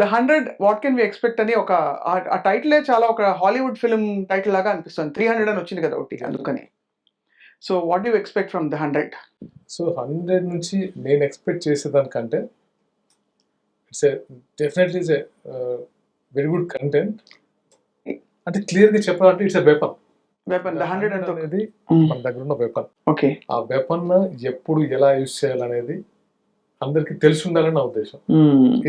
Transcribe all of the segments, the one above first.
The 100 what can we expect అని ఒక ఆ టైటిలే చాలా ఒక హాలీవుడ్ ఫిల్మ్ టైటిల్ లాగా అనిపిస్తుంది. 300 అని వచ్చింది కదా! ఒకటి అందుకని. So what do you expect from the 100? So 100 నుంచి నేను ఎక్స్‌పెక్ట్ చేసేదానికంటే it's definitely it's very good content. అంటే క్లియర్‌గా చెప్పాలంటే ఇట్స్ వెపన్. వెపన్ ద 100 అనేది మన దగ్గర ఉన్న వెపన్. ఓకే. ఆ వెపన్ ఎప్పుడు ఎలా యూజ్ చేయాలనేది అందరికి తెలిసి ఉండాలని నా ఉద్దేశం.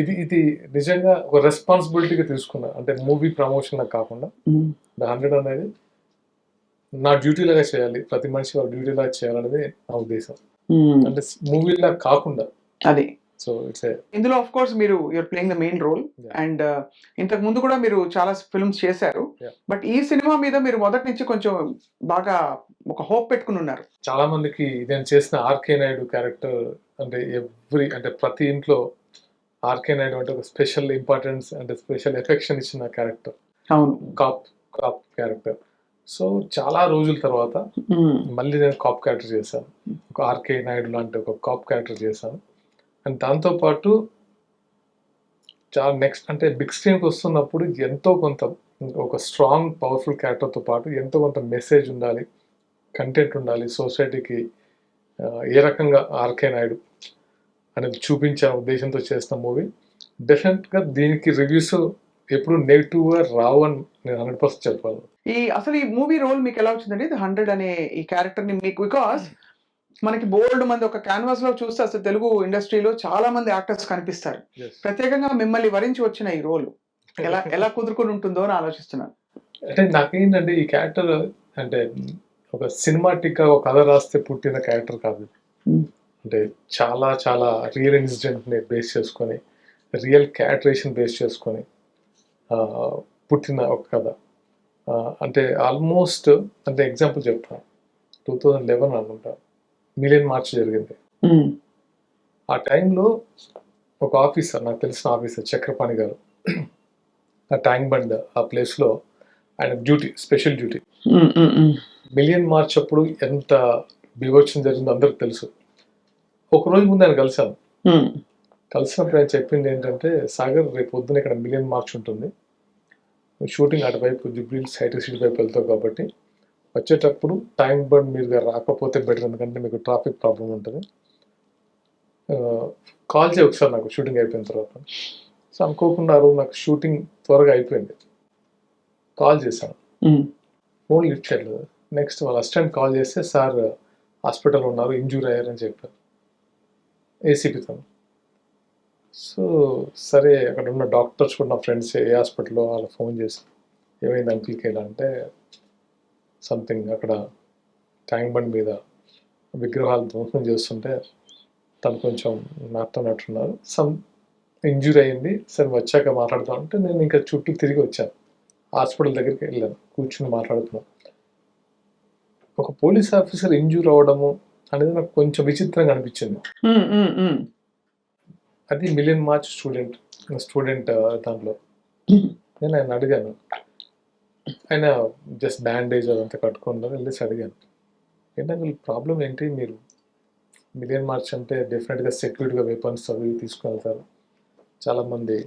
ఇది నిజంగా ఒక రెస్పాన్సిబిలిటీగా తీసుకున్నా. అంటే మూవీ ప్రమోషన్ కాకుండా ద 100 అనేది నా డ్యూటీ లాగా చేయాలి. ప్రతి మనిషి వాళ్ళ డ్యూటీ లాగా చేయాలనేది నా ఉద్దేశం. అంటే మూవీలా కాకుండా అది. సో ఇట్స్ ఇందులో ఆఫ్ కోర్స్ మీరు you're playing the main role and ఇంతకు ముందు కూడా మీరు చాలా ఫిల్మ్స్ చేశారు. బట్ ఈ సినిమా మీద మీరు మొదటి నుంచి కొంచెం బాగా ఒక హోప్ పెట్టుకుని ఉన్నారు. చాలా మందికి నేను చేసిన ఆర్కే నాయుడు క్యారెక్టర్ అంటే అంటే ప్రతి ఇంట్లో ఆర్కే నాయుడు అంటే ఒక స్పెషల్ ఇంపార్టెన్స్ అంటే స్పెషల్ ఎఫెక్షన్ ఇచ్చిన క్యారెక్టర్. అవును. Cap character. సో చాలా రోజుల తర్వాత మళ్ళీ నేను కాప్ క్యారెక్టర్ చేశాను. ఒక ఆర్కే నాయుడు లాంటి ఒక కాప్ క్యారెక్టర్ చేశాను. అండ్ దాంతోపాటు చాలా నెక్స్ట్ అంటే బిగ్ స్క్రీన్కి వస్తున్నప్పుడు ఎంతో కొంత ఒక స్ట్రాంగ్ పవర్ఫుల్ క్యారెక్టర్తో పాటు ఎంతో కొంత మెసేజ్ ఉండాలి, కంటెంట్ ఉండాలి సొసైటీకి. ఏ రకంగా ఆర్కే నాయుడు అనేది చూపించే ఉద్దేశంతో చేసిన మూవీ. డెఫినెట్గా దీనికి రివ్యూస్ ఎప్పుడు నెగిటివ్గా రావు అని నేను 100% చెప్పాలి. అసలు ఈ మూవీ రోల్ మీకు ఎలా వచ్చిందండి? 100 అనే ఈ క్యారెక్టర్ని మీకు బికాస్ మనకి బోల్డ్ మంది ఒక క్యాన్వాస్ లో చూస్తే అసలు తెలుగు ఇండస్ట్రీలో చాలా మంది యాక్టర్స్ కనిపిస్తారు. ప్రత్యేకంగా మిమ్మల్ని వరించి వచ్చిన ఈ రోల్ ఎలా కుదురుకుని ఉంటుందో అని ఆలోచిస్తున్నాను. అంటే నాకేంటంటే ఈ క్యారెక్టర్ అంటే ఒక సినిమాటిక్ గా ఒక కథ రాస్తే పుట్టిన క్యారెక్టర్ కాదు. అంటే చాలా చాలా రియల్ ఇన్సిడెంట్ ని బేస్ చేసుకొని రియల్ క్యారెక్టరేషన్ బేస్ చేసుకొని పుట్టిన ఒక కథ. అంటే ఆల్మోస్ట్ అంటే ఎగ్జాంపుల్ చెప్తాను. 2011 అనుకుంటా మిలియన్ మార్చ్ జరిగింది. ఆ టైంలో ఒక ఆఫీసర్, నాకు తెలిసిన ఆఫీసర్ చక్రపాణి గారు, ఆ ట్యాంక్ బండ్ ఆ ప్లేస్లో ఆయన duty, special duty. Million March అప్పుడు ఎంత బీభత్సం జరిగిందో అందరికి తెలుసు. ఒకరోజు ముందు ఆయన కలిశాను. కలిసినప్పుడు ఆయన చెప్పింది ఏంటంటే, సాగర్ రేపు పొద్దున ఇక్కడ మిలియన్ మార్చ్ ఉంటుంది, షూటింగ్ అటువైపు జుబ్లీహిల్స్ హైటెక్ సిటీ వైపు వెళ్తావు కాబట్టి వచ్చేటప్పుడు ట్యాంక్ బండ్ మీదుగా రాకపోతే బెటర్, ఎందుకంటే మీకు ట్రాఫిక్ ప్రాబ్లం ఉంటుంది. కాల్ చేయి ఒకసారి నాకు షూటింగ్ అయిపోయిన తర్వాత. సో అనుకోకుండా ఆ రోజు నాకు షూటింగ్ త్వరగా అయిపోయింది. కాల్ చేశాను, ఫోన్ లిఫ్ట్ చేయలేదు. నెక్స్ట్ వాళ్ళ అసిస్టెంట్ కాల్ చేస్తే సార్ హాస్పిటల్లో ఉన్నారు, ఇంజూరీ అయ్యారని చెప్పారు ఏసీపీతో. సో సరే అక్కడ ఉన్న డాక్టర్స్ కూడా నా ఫ్రెండ్స్ ఏ హాస్పిటల్లో వాళ్ళు ఫోన్ చేసి ఏమైంది అంకిల్కి ఎలా అంటే, సంథింగ్ అక్కడ ట్యాంక్ బండ్ మీద విగ్రహాలు ధ్వంసం చేస్తుంటే తను కొంచెం నాటుతున్నట్టున్నారు, సమ్ ఇంజూరీ అయింది, సరే వచ్చాక మాట్లాడతాం అంటే నేను ఇంకా చుట్టూ తిరిగి వచ్చాను. హాస్పిటల్ దగ్గరికి వెళ్ళాను, కూర్చుని మాట్లాడుతున్నాను. ఒక పోలీస్ ఆఫీసర్ ఇంజూర్ అవ్వడము అనేది నాకు కొంచెం విచిత్రంగా అనిపించింది. అది మిలియన్ మార్చ్ స్టూడెంట్ దాంట్లో. నేను ఆయన అడిగాను, ఆయన జస్ట్ బ్యాండేజ్ అదంతా కట్టుకుంటారు, వెళ్ళేసి అడిగాను ఏంటంటే ప్రాబ్లం ఏంటి, మీరు మిలియన్ మార్చ్ అంటే డెఫినెట్గా సెక్యూరిటీగా వెపన్స్ అవి తీసుకుని వెళ్తారు, చాలామంది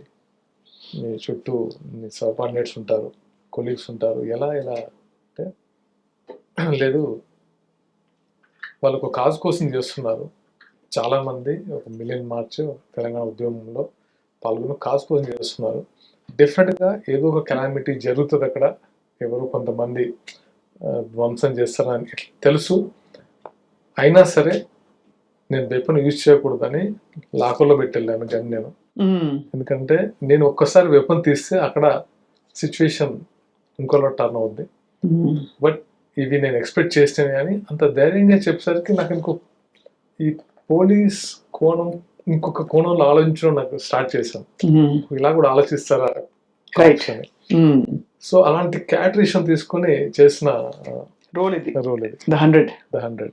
మీ చుట్టూ మీ సబార్డినేట్స్ ఉంటారు, కొలీగ్స్ ఉంటారు, ఎలా అంటే లేదు వాళ్ళకు ఒక కాజ్ కోసం చేస్తున్నారు, చాలామంది ఒక మిలియన్ మార్చ్ తెలంగాణ ఉద్యమంలో పాల్గొని కాజ్ కోసం చేస్తున్నారు, డెఫినెట్గా ఏదో ఒక కెలామిటీ జరుగుతుంది అక్కడ, ఎవరు కొంతమంది ధ్వంసం చేస్తారని తెలుసు, అయినా సరే నేను వెపన్ యూజ్ చేయకూడదని లాకర్లో పెట్టెళ్ళాను గన్ నేను. ఎందుకంటే నేను ఒక్కసారి వెపన్ తీస్తే అక్కడ సిచ్యువేషన్ ఇంకోలా టర్న్ అవుద్ది. బట్ ఇవి నేను ఎక్స్పెక్ట్ చేస్తేనే కానీ అంత ధైర్యంగా చెప్పేసరికి నాకు ఈ పోలీస్ కోణం ఇంకొక కోణంలో ఆలోచించడం నాకు స్టార్ట్ చేశాను, ఇలా కూడా ఆలోచిస్తారా అని. సో అలాంటి క్యారెక్టరేషన్ తీసుకొని చేసిన రోల్ ఇది ద 100.